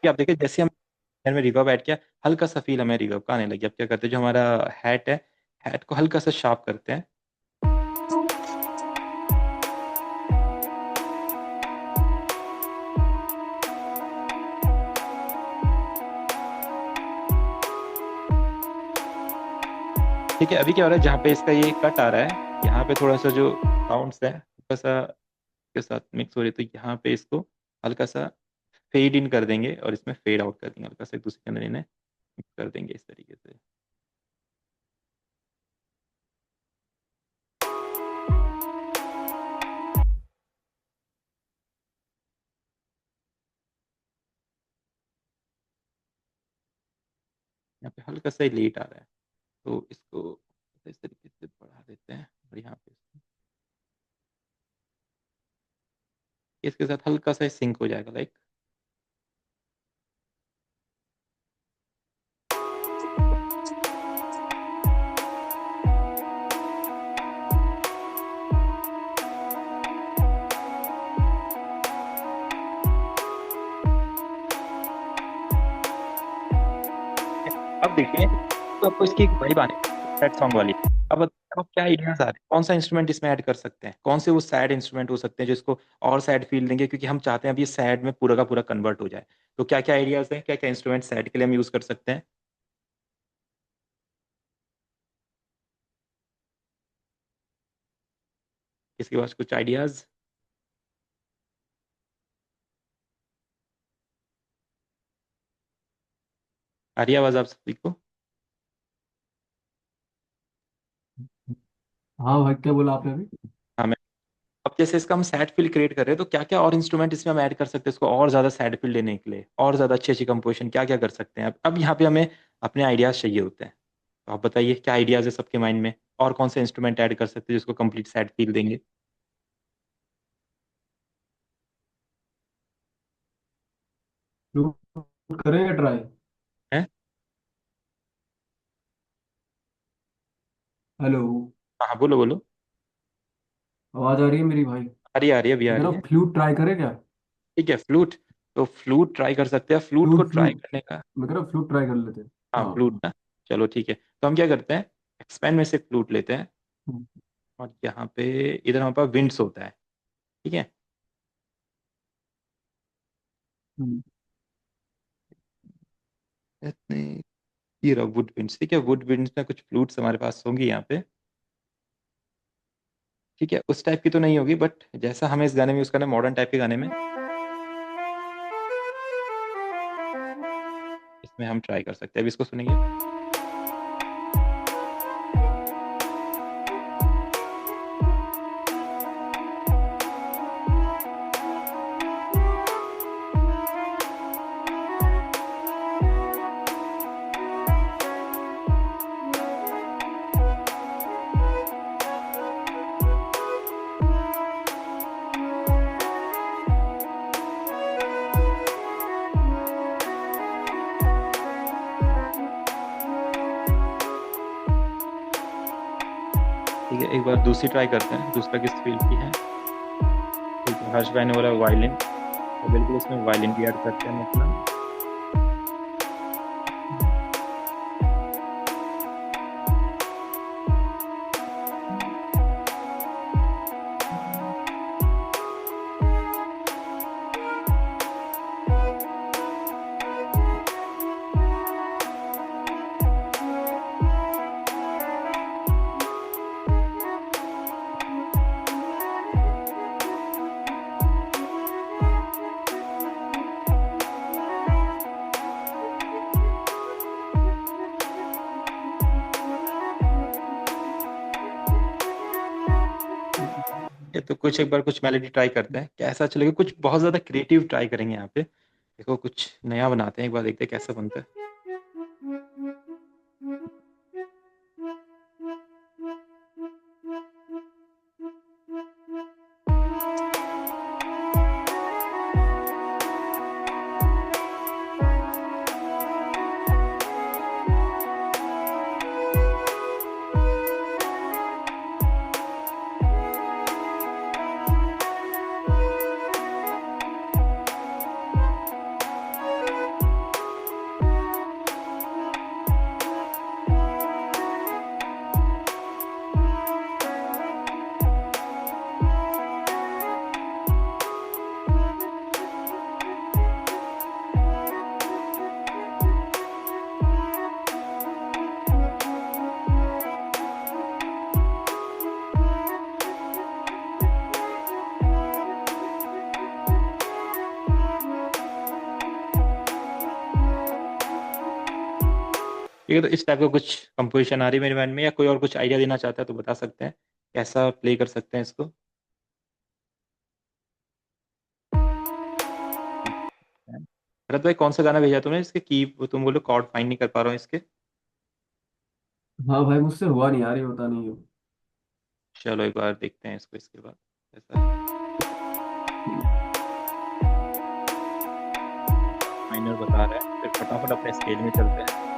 आप देखिए जैसे हम स्नेयर में रिवर्ब ऐड किया, हल्का सा फील हमें रिवर्ब का आने लगी। अब क्या करते हैं, जो हमारा हैट है, हैट को हल्का सा शार्प करते हैं। ठीक है, अभी क्या हो रहा है, जहाँ पे इसका ये कट आ रहा है, यहाँ पे थोड़ा सा जो साउंड्स है हल्का सा के साथ मिक्स हो रही है, तो यहाँ पे इसको हल्का सा फेड इन कर देंगे और इसमें फेड आउट कर देंगे, हल्का सा एक दूसरे के अंदर इन्हें मिक्स कर देंगे इस तरीके से। यहाँ पे हल्का सा लेट आ रहा है, तो इसको इस तरीके से बढ़ा देते हैं और यहाँ पे इसके साथ हल्का सा सिंक हो जाएगा, लाइक। अब देखिए, तो आपको इसकी एक वाइब आने सैड सॉन्ग वाली। अब अब क्या आइडियाज आ रहे हैं, कौन सा इंस्ट्रूमेंट इसमें ऐड कर सकते हैं, कौन से वो सैड इंस्ट्रूमेंट हो सकते हैं जो इसको और सैड फील देंगे, क्योंकि हम चाहते हैं अब ये सैड में पूरा का पूरा कन्वर्ट हो जाए। तो क्या क्या आइडियाज हैं, क्या क्या इंस्ट्रूमेंट सैड के लिए हम यूज कर सकते हैं? इसके पास कुछ आइडियाज? आ रही है आवाज आप सभी को? हाँ भाई, क्या बोला आपने अभी? हाँ, मैं अब जैसे इसका हम सैड फील क्रिएट कर रहे हैं, तो क्या क्या और इंस्ट्रूमेंट इसमें हम ऐड कर सकते हैं इसको और ज्यादा सैड फील देने के लिए, और ज्यादा अच्छी अच्छी कंपोजिशन क्या क्या कर सकते हैं? अब यहाँ पे हमें अपने आइडियाज चाहिए होते हैं, तो आप बताइए क्या आइडियाज है सबके माइंड में, और कौन से इंस्ट्रूमेंट ऐड कर सकते हैं जिसको कंप्लीट सैड फील देंगे? फ्लूट करेंगे ट्राई? हैं? हेलो? हाँ हाँ, बोलो बोलो। आवाज आ रही है मेरी भाई? आ रही है, अभी आ मैं कह रही रहा है। हूँ फ्लूट ट्राई करें क्या? ठीक है, फ्लूट। तो फ्लूट ट्राई कर सकते हैं, फ्लूट को फ्लूट ट्राई फ्लूट करने का। मैं कह रहा हूँ फ्लूट ट्राई कर लेते हैं। हाँ, हाँ। फ्लूट ना। चलो ठीक है, तो हम क्या करते हैं, एक्सपेंड में से फ्लूट लेते हैं, हम्म, और यहाँ पे इधर हमारे पास विंड्स होता है। ठीक है, हम्म, इतने ये रहा वुड विंड्स। ठीक है, वुड विंड्स में कुछ फ्लूट्स हमारे पास होंगी यहाँ पे। ठीक है, उस टाइप की तो नहीं होगी, बट जैसा हमें इस गाने में यूज करना है, मॉडर्न टाइप के गाने में, इसमें हम ट्राई कर सकते हैं। अभी इसको सुनेंगे। ठीक है, एक बार दूसरी ट्राई करते हैं, दूसरा किस फील्ड की है। ठीक है, हर्ष भाई ने बोला वायलिन, तो बिल्कुल इसमें वायलिन भी ऐड करते हैं मतलब। तो कुछ एक बार कुछ मेलोडी ट्राई करते हैं, कैसा चलेगा। कुछ बहुत ज़्यादा क्रिएटिव ट्राई करेंगे यहाँ पे। देखो कुछ नया बनाते हैं, एक बार देखते हैं कैसा बनता है। ठीक है, तो इस टाइप का कुछ कंपोजिशन आ रही है मेरे माइंड में, या कोई और कुछ आइडिया देना चाहता है तो बता सकते हैं, कैसा प्ले कर सकते हैं इसको। भरत भाई कौन सा गाना भेजा तुमने इसके की, तुम बोलो कॉर्ड फाइंड नहीं कर पा रहा हूँ इसके। हाँ भाई, मुझसे हुआ नहीं यार, ये पता नहीं है। चलो एक बार देखते हैं इसको इसके बाद कैसा माइनर बता रहा है, फिर फटाफट अपने स्केल में चलते हैं।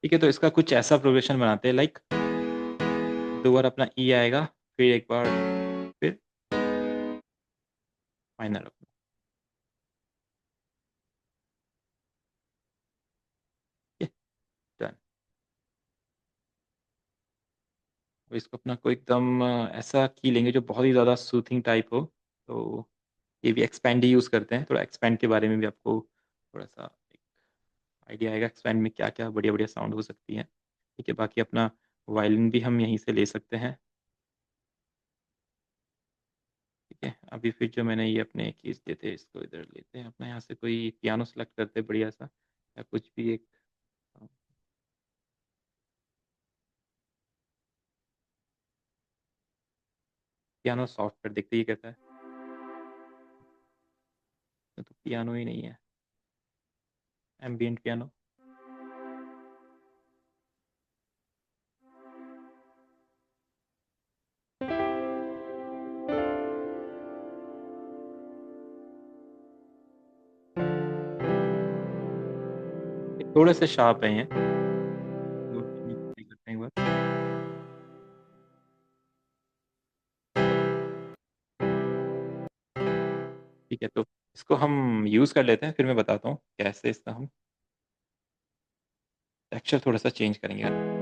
ठीक है, तो इसका कुछ ऐसा प्रोग्रेशन बनाते हैं, लाइक 2 बार अपना ई आएगा, फिर एक बार फिर माइनर अपना। डन। इसको अपना कोई एकदम ऐसा की लेंगे जो बहुत ही ज़्यादा सूथिंग टाइप हो। तो ये भी एक्सपेंड ही यूज़ करते हैं, थोड़ा एक्सपेंड के बारे में भी आपको थोड़ा सा आइडिया आएगा, एक्सपेंड में क्या क्या बढ़िया बढ़िया साउंड हो सकती है। ठीक है, बाकी अपना वायलिन भी हम यहीं से ले सकते हैं। ठीक है, अभी फिर जो मैंने ये अपने कीज दिए थे इसको इधर लेते हैं अपना, यहाँ से कोई पियानो सेलेक्ट करते हैं बढ़िया सा, या कुछ भी एक पियानो सॉफ्टवेयर देखते ही कहता है, तो पियानो ही नहीं है, एम्बिएंट पियानो। थोड़े से शार्प है ये, करते हैं एक बार। ठीक है, तो इसको हम यूज़ कर लेते हैं, फिर मैं बताता हूँ कैसे इसका हम टेक्सचर थोड़ा सा चेंज करेंगे।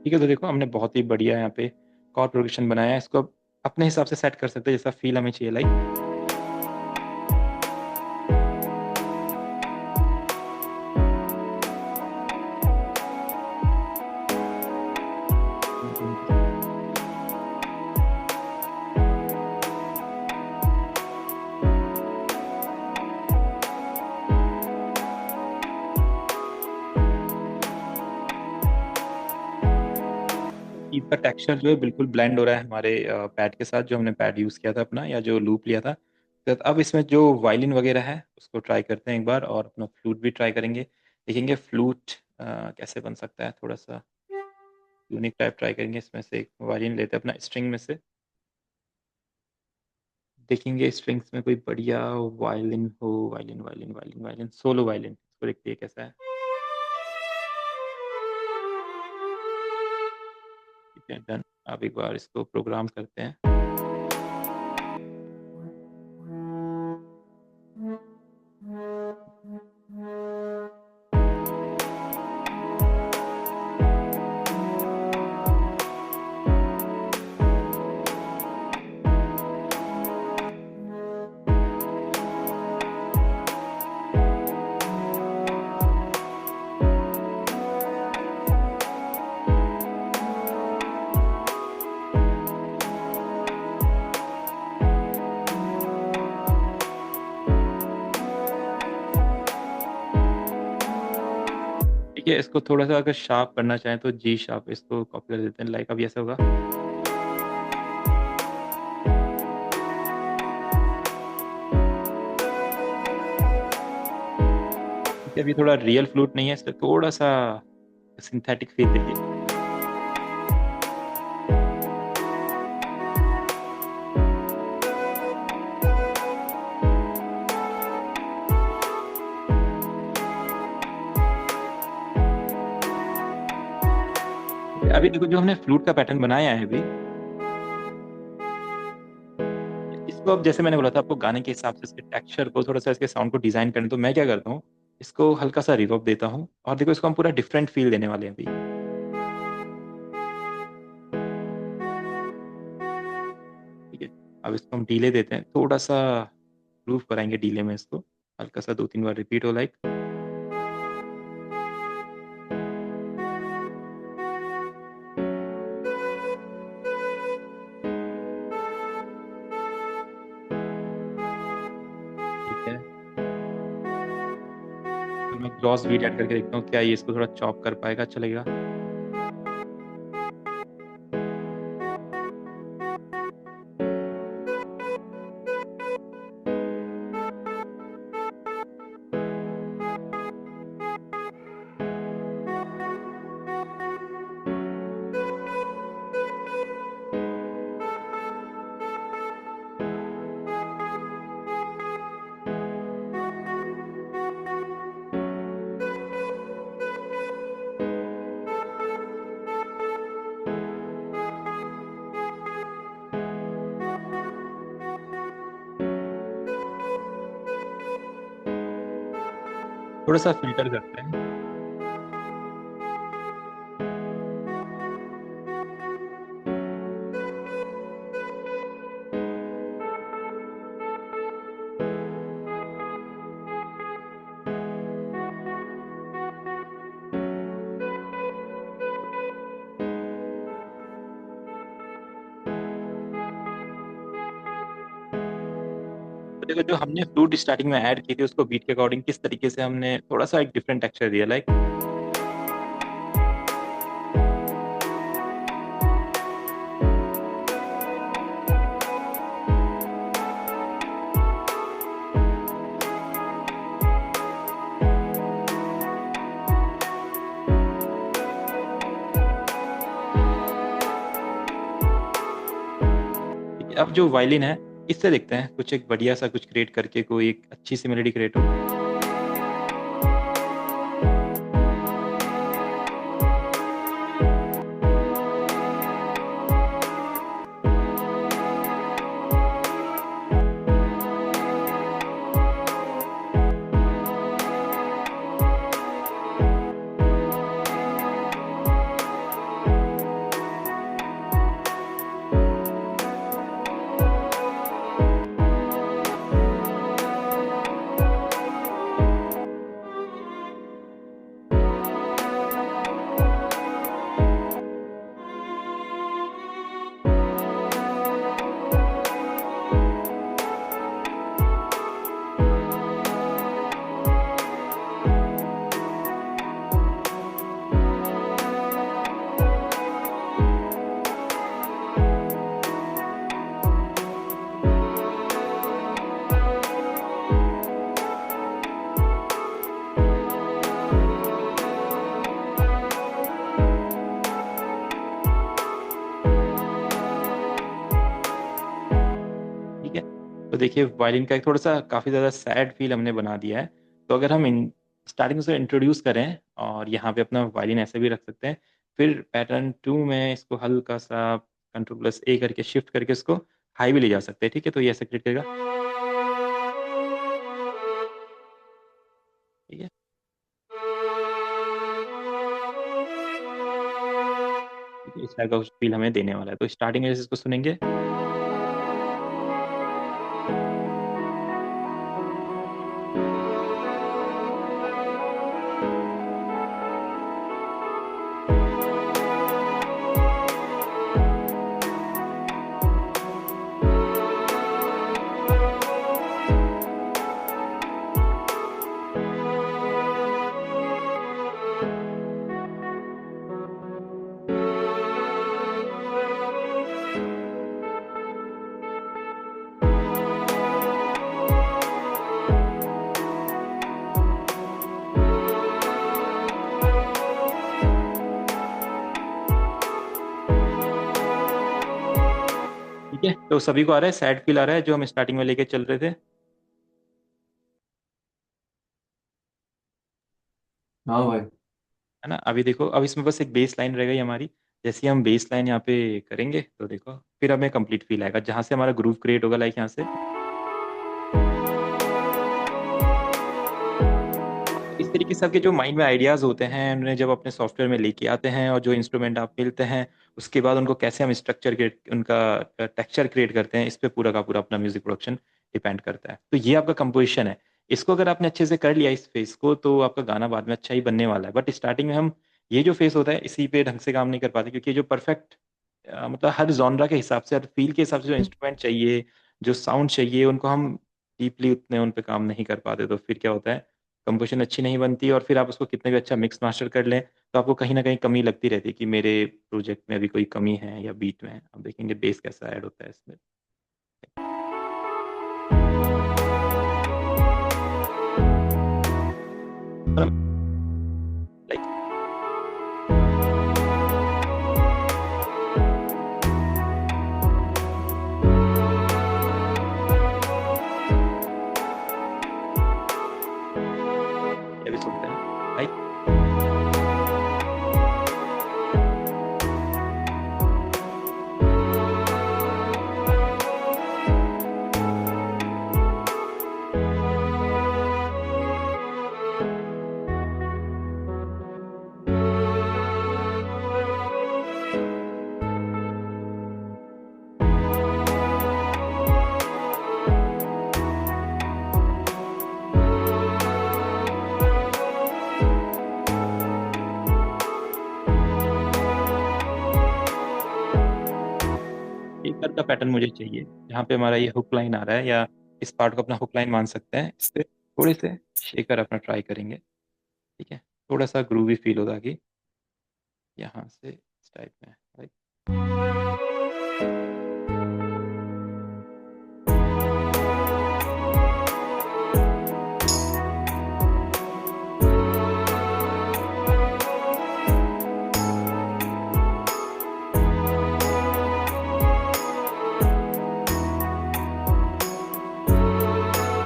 ठीक है, तो देखो हमने बहुत ही बढ़िया यहाँ पे कॉर्ड प्रोग्रेशन बनाया है, इसको अब अपने हिसाब से सेट कर सकते हैं जैसा फील हमें चाहिए, लाइक कीज का टेक्सचर जो है बिल्कुल ब्लेंड हो रहा है हमारे पैड के साथ, जो हमने पैड यूज़ किया था अपना या जो लूप लिया था। तो अब इसमें जो वायलिन वगैरह है उसको ट्राई करते हैं एक बार, और अपना फ्लूट भी ट्राई करेंगे, देखेंगे फ्लूट कैसे बन सकता है। थोड़ा सा यूनिक टाइप ट्राई करेंगे। इसमें से एक वायलिन लेते हैं अपना स्ट्रिंग में से, देखेंगे स्ट्रिंग्स में कोई बढ़िया वायलिन हो। Violin violin violin violin solo violin, इसको देखते हैं कैसा है। ठीक है, डन। अब एक बार इसको प्रोग्राम करते हैं। ठीक है, इसको थोड़ा सा अगर शार्प करना चाहें तो जी शार्प इसको कॉपी कर देते हैं। लाइक अभी ऐसा होगा। ठीक है, अभी थोड़ा रियल फ्लूट नहीं है, इसलिए थोड़ा सा सिंथेटिक फील दीजिए। अभी देखो जो हमने फ्लूट का पैटर्न बनाया है अभी, इसको अब जैसे मैंने बोला था आपको गाने के हिसाब से इसके टेक्सचर को, थोड़ा सा इसके साउंड को डिजाइन करने, तो मैं क्या करता हूँ, इसको हल्का सा रिवर्ब देता हूँ, और देखो इसको हम पूरा डिफरेंट फील देने वाले हैं अभी। ठीक है, अब इसको हम डीले देते हैं, थोड़ा सा ग्रूव कराएंगे डीले में इसको, हल्का सा 2-3 बार रिपीट हो लाइक। ठीक है, तो मैं ग्लॉस बीट ऐड करके देखता हूँ क्या ये इसको थोड़ा चॉप कर पाएगा, अच्छा लगेगा। थोड़ा सा फिल्टर करते हैं। तो देखो जो हमने फ्लूट स्टार्टिंग में ऐड की थी उसको बीट के अकॉर्डिंग किस तरीके से हमने थोड़ा सा एक डिफरेंट टेक्सचर दिया, लाइक अब जो वायलिन है इससे देखते हैं कुछ एक बढ़िया सा कुछ क्रिएट करके कोई एक अच्छी सी मेलोडी क्रिएट हो। देखिए वायलिन का एक थोड़ा-सा काफ़ी ज़्यादा सैड फ़ील हमने बना दिया है। तो अगर हम इन स्टार्टिंग से इंट्रोड्यूस करें और यहाँ पे अपना वायलिन ऐसे भी रख सकते हैं। फिर पैटर्न 2 में इसको हल्का-सा कंट्रोल+A करके शिफ्ट करके इसको हाई भी ले जा सकते हैं, ठीक है? तो ये ऐसे क्रिएट करेगा। ठीक है? ठीक है, इस टाइप का कुछ फ़ील हमें देने वाला है। तो स्टार्टिंग में जैसे इसको सुनेंगे ठीक है? तो सभी को आ रहा है, सैड फ़ील आ रहा है जो हम स्टार्टिंग में लेके चल रहे थे? हाँ भाई। है ना? अभी देखो, अब इसमें बस एक बेस लाइन रह गई हमारी। जैसे ही हम बेस लाइन यहाँ पे करेंगे तो देखो, फिर हमें कंप्लीट फ़ील आएगा। जहाँ से हमारा ग्रूव क्रिएट होगा लाइक यहाँ से। इस तरीके से आपके जो माइंड में आइडियाज़ होते हैं, उन्हें जब अपने सॉफ्टवेयर में लेके आते हैं और जो इंस्ट्रूमेंट आप मिलते हैं, उसके बाद उनको कैसे हम स्ट्रक्चर क्रिएट उनका टेक्सचर क्रिएट करते हैं, इस पे पूरा का पूरा अपना म्यूज़िक प्रोडक्शन डिपेंड करता है। तो ये आपका कंपोज़िशन है। इसको अगर आपने अच्छे से कर लिया इस फ़ेज़ को, तो आपका गाना बाद में अच्छा ही बनने वाला है। बट स्टार्टिंग में हम ये जो फ़ेज़ होता है, इसी पे ढंग से काम नहीं कर पाते, क्योंकि ये जो परफ़ेक्ट मतलब हर जॉनरा के हिसाब से, हर फ़ील के हिसाब से जो इंस्ट्रूमेंट चाहिए, जो साउंड चाहिए, उनको हम डीपली उतने उन पे काम नहीं कर पाते। तो फिर क्या होता है, कंपोज़िशन अच्छी नहीं बनती और फिर आप उसको कितने भी अच्छा मिक्स मास्टर कर लें, तो आपको कहीं न कहीं कमी लगती रहती है कि मेरे प्रोजेक्ट में अभी कोई कमी है या बीट में। अब देखेंगे बेस कैसा ऐड होता है इसमें। लाइक ये भी सुनते हैं, राइट? एक कट का पैटर्न मुझे चाहिए, जहाँ पे हमारा ये हुक लाइन आ रहा है, या इस पार्ट को अपना हुक लाइन मान सकते हैं। इस पे थोड़े से शेकर अपना ट्राई करेंगे, ठीक है? थोड़ा-सा ग्रूवी फ़ील हो ताकि यहाँ से इस टाइप में, राइट?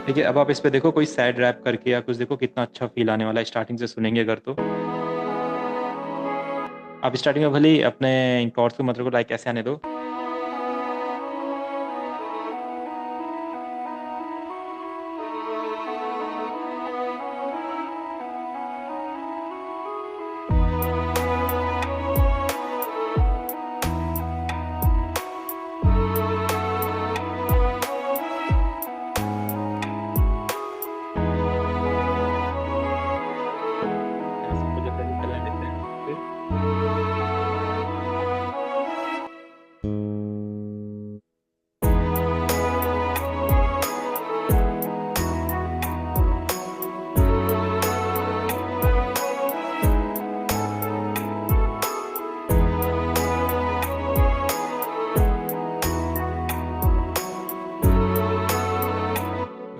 देखिए, अब आप इस पे देखो, कोई सैड रैप करके या कुछ देखो कितना अच्छा फ़ील आने वाला है स्टार्टिंग से सुनेंगे अगर तो। आप स्टार्टिंग में भले ही अपने कॉर्ड्स के मतलब को लाइक ऐसे आने दो। ऐसे मुझे पहले चलने देते हैं फिर।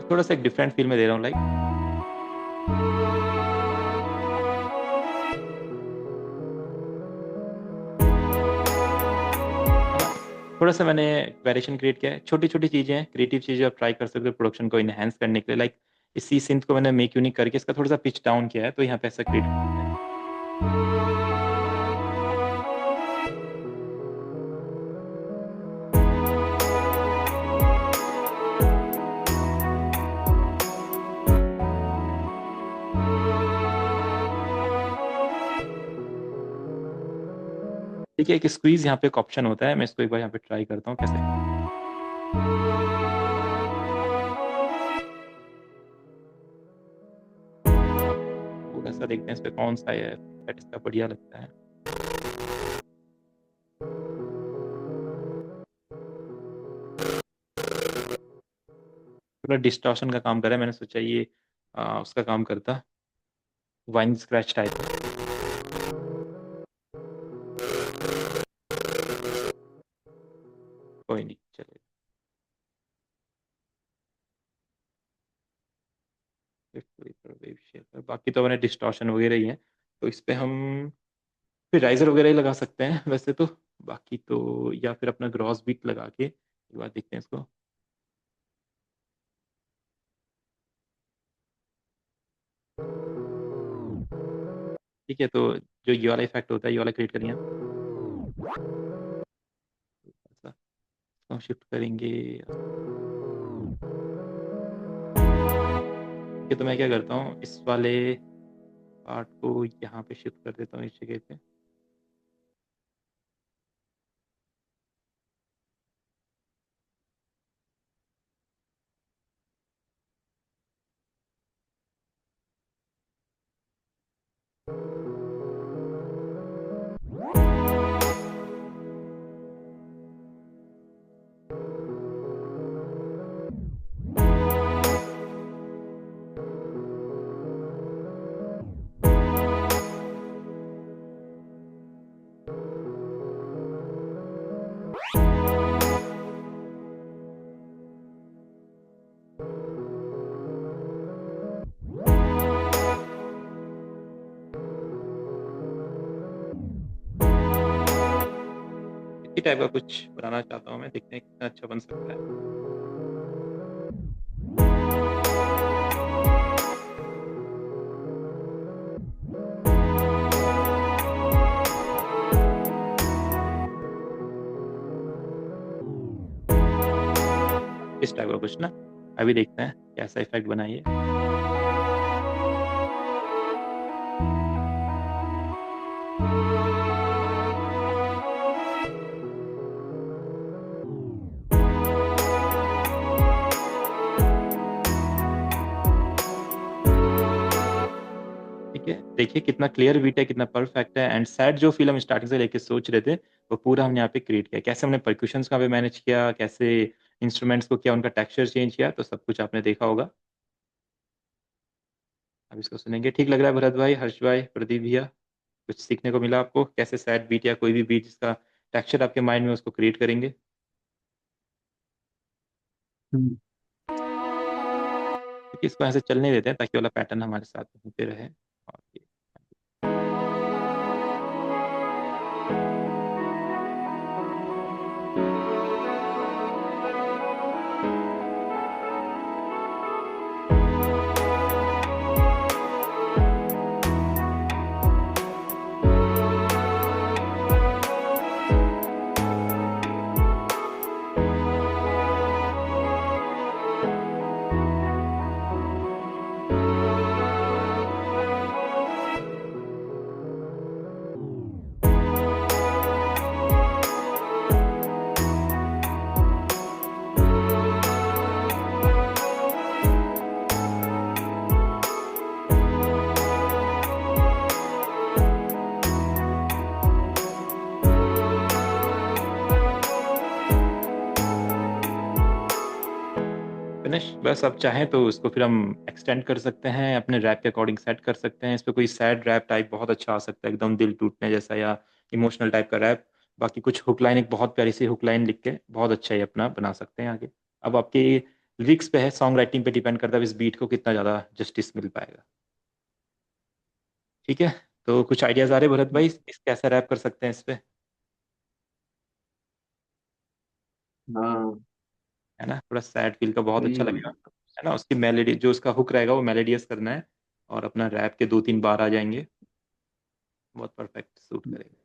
थोड़ा-सा एक डिफरेंट फ़ील में दे रहा हूँ लाइक। है ना? थोड़ा सा मैंने वेरिएशन क्रिएट किया है, छोटी छोटी चीज़ें हैं, क्रिएटिव चीज़ें आप ट्राई कर सकते हो प्रोडक्शन को इनहेंस करने के लिए। लाइक इसी सिंथ को मैंने मेक यूनिक करके इसका थोड़ा सा पिच डाउन किया है, तो यहाँ पे ऐसा क्रिएट करते हैं। ठीक है, एक स्क्वीज यहाँ पे एक ऑप्शन होता है, मैं इसको एक बार यहाँ पे ट्राई करता हूँ कैसे। थोड़ा सा देखते हैं इस पे कौन सा है सेट इसका बढ़िया लगता है। थोड़ा डिस्टॉर्शन का काम कर रहा है, मैंने सोचा ये उसका काम करता, वाइन स्क्रैच टाइप है। कोई नहीं, चलेगा। बाकी तो मैंने डिस्टॉर्शन वगैरह ही है, तो इस पे हम फिर राइजर वगैरह ही लगा सकते हैं वैसे तो। बाकी तो या फिर अपना ग्रॉस बीट लगा के एक बार देखते हैं इसको। ठीक है, तो जो ये वाला इफेक्ट होता है ये वाला क्रिएट करिए हम शिफ्ट करेंगे। ठीक है, तो मैं क्या करता हूँ इस वाले पार्ट को यहाँ पे शिफ्ट कर देता हूँ इस जगह पे। इसी टाइप का कुछ बनाना चाहता हूँ मैं, देखते हैं कितना अच्छा बन सकता है। इस टाइप का कुछ ना, अभी देखते हैं कैसा इफेक्ट बनाइए। ठीक है, देखिए कितना क्लियर बीट है, कितना परफेक्ट है। एंड सैड जो फील हम स्टार्टिंग से लेके सोच रहे थे वो पूरा हमने यहाँ पे क्रिएट किया। कैसे हमने परक्यूशंस का भी मैनेज किया, कैसे इंस्ट्रूमेंट्स को किया, उनका टेक्सचर चेंज किया, तो सब कुछ आपने देखा होगा। अब इसको सुनेंगे। ठीक लग रहा है भरत भाई, हर्ष भाई, प्रदीप भैया? कुछ सीखने को मिला आपको कैसे सैड बीट या कोई भी बीट जिसका टेक्सचर आपके माइंड में उसको क्रिएट करेंगे? हम्म। क्योंकि इसको ऐसे चलने देते हैं ताकि वाला पैटर्न हमारे साथ होते रहे। और ये फिनिश। बस अब चाहें तो उसको फिर हम एक्सटेंड कर सकते हैं, अपने रैप के अकॉर्डिंग सेट कर सकते हैं। इस पे कोई सैड रैप टाइप बहुत अच्छा आ सकता है, एकदम दिल टूटने जैसा या इमोशनल टाइप का रैप। बाकी कुछ हुक लाइन, एक बहुत प्यारी सी हुक लाइन लिख के बहुत अच्छा ही अपना बना सकते हैं आगे। अब आपकी लिरिक्स पे है, सॉन्ग राइटिंग पे डिपेंड करता है इस बीट को कितना ज़्यादा जस्टिस मिल पाएगा। ठीक है, तो कुछ आइडियाज आ रहे भरत भाई, इस कैसा रैप कर सकते हैं इस पे? हाँ है ना, थोड़ा सैड फील का, बहुत अच्छा सही लगेगा। है ना, उसकी मेलेडी जो उसका हुक रहेगा वो मेलेडियस करना है, और अपना रैप के 2-3 बार आ जाएंगे, बहुत परफेक्ट सूट करेगा।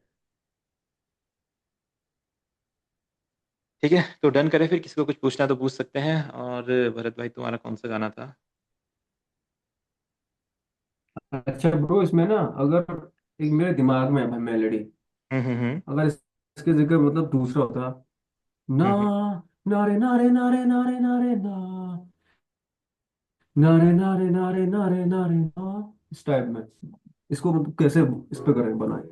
ठीक है, तो डन करें फिर, किसी को कुछ पूछना तो पूछ सकते हैं। और भरत भाई, तुम्हारा कौन सा गाना था? अच्छा ब्रो, इसमें ना अगर एक मेरे दिमाग में है मेलेडी, हम्म। अगर इसके जगह मतलब दूसरा होता, ना हम्म। नारे नारे नारे नारे नारे ना, नारे नारे नारे नारे नारे ना, इस टाइप में इसको मतलब कैसे इस पे करें बनाए।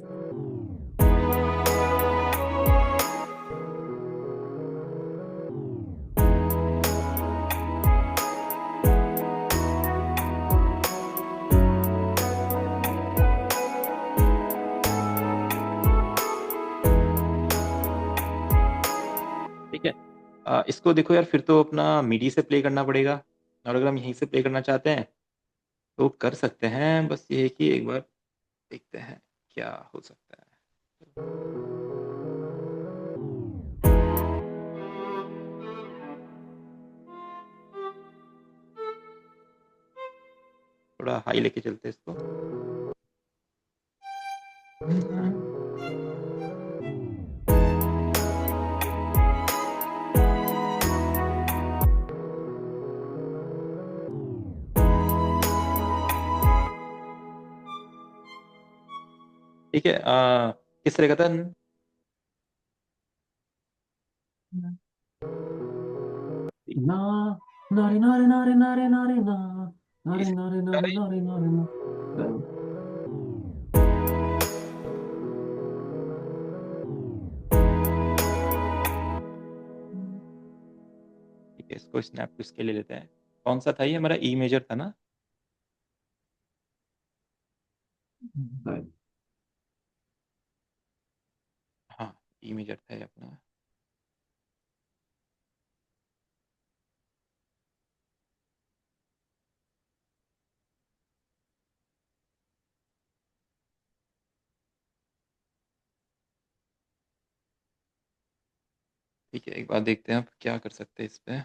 ठीक है, इसको देखो यार, फिर तो अपना मिडी से प्ले करना पड़ेगा, और अगर हम यहीं से प्ले करना चाहते हैं तो कर सकते हैं, बस ये है कि एक बार देखते हैं क्या हो सकता है। थोड़ा हाई लेके चलते हैं इसको। ठीक है, किस तरह का था? ना नारे नारे नारे नारे नारे ना, नारे इस- नारे नारे नारे नारे ना। ठीक है, इसको स्नैप टू इसके ले लेते हैं। कौन सा था ये? हमारा ई मेजर था ना? हाँ, ई मेजर था ये अपना। ठीक है, एक बार देखते हैं आप क्या कर सकते हैं इस पे।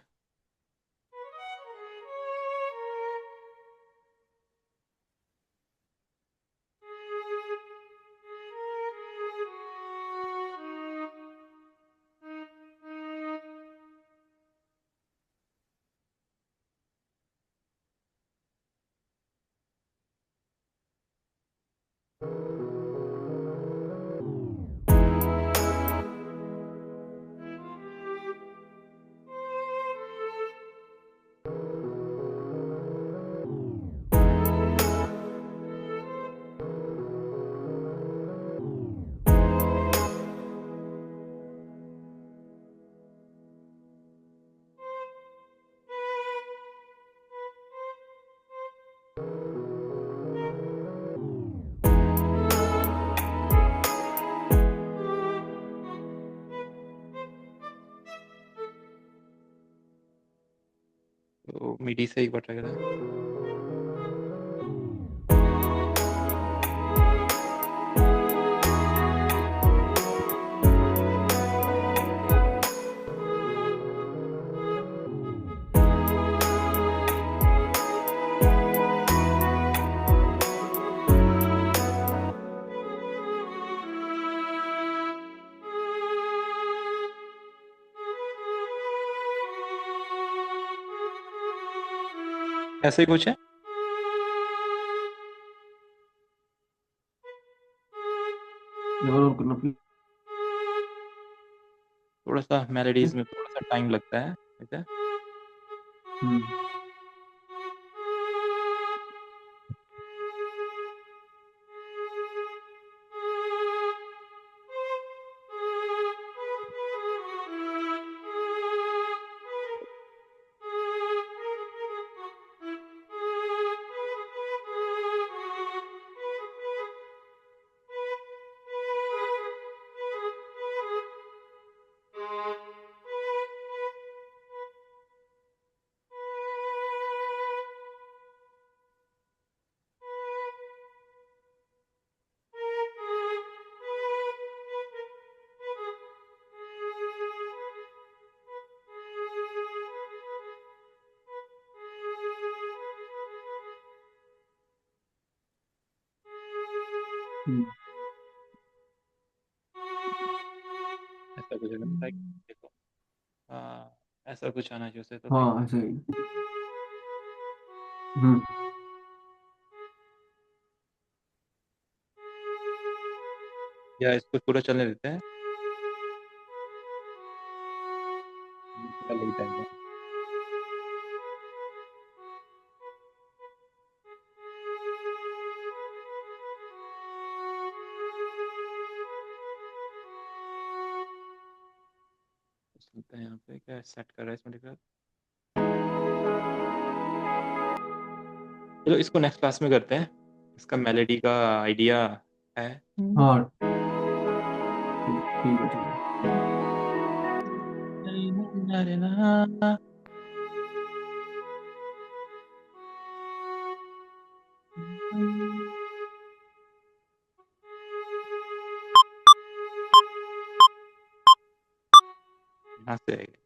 तो मिडी से एक बार ट्राई करें। ऐसे ही कुछ है। और करना please। थोड़ा सा मेलोडीज में थोड़ा सा टाइम लगता है। ठीक है। हम्म। हम्म, ऐसा कुछ है like, देखो ऐसा कुछ आना चाहिए उसे तो हाँ ऐसे ही। हम्म। या इसको पूरा चलने देते हैं थोड़ा लेट आएगा सुनते हैं यहाँ पे क्या सेट कर रहा है इसमें दिख रहा है चलो इसको नेक्स्ट क्लास में करते हैं इसका मेलेडी का आइडिया है हाँ ठीक है चलो। यहाँ से आएगा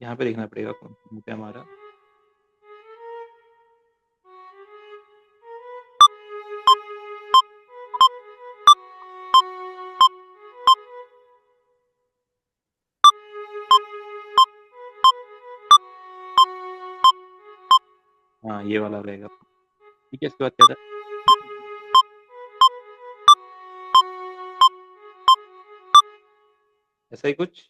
यहाँ पे देखना पड़ेगा कौन सा पे हमारा हाँ ये वाला रहेगा ठीक है इसके बाद क्या था ऐसा ही कुछ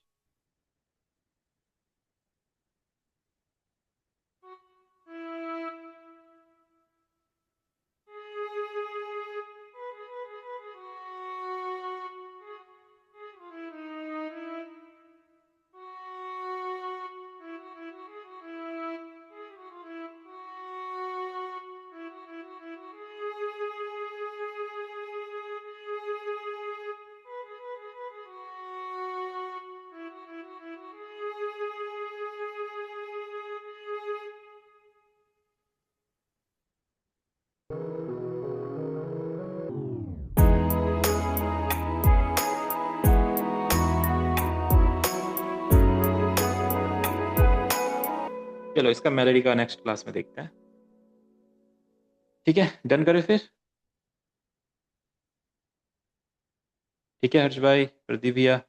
चलो इसका मेलोडी का नेक्स्ट क्लास में देखते हैं ठीक है डन करें फिर ठीक है हर्ष भाई प्रदीप भैया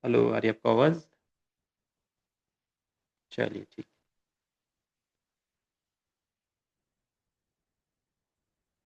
हेलो आ रही है आपको आवाज चलिए ठीक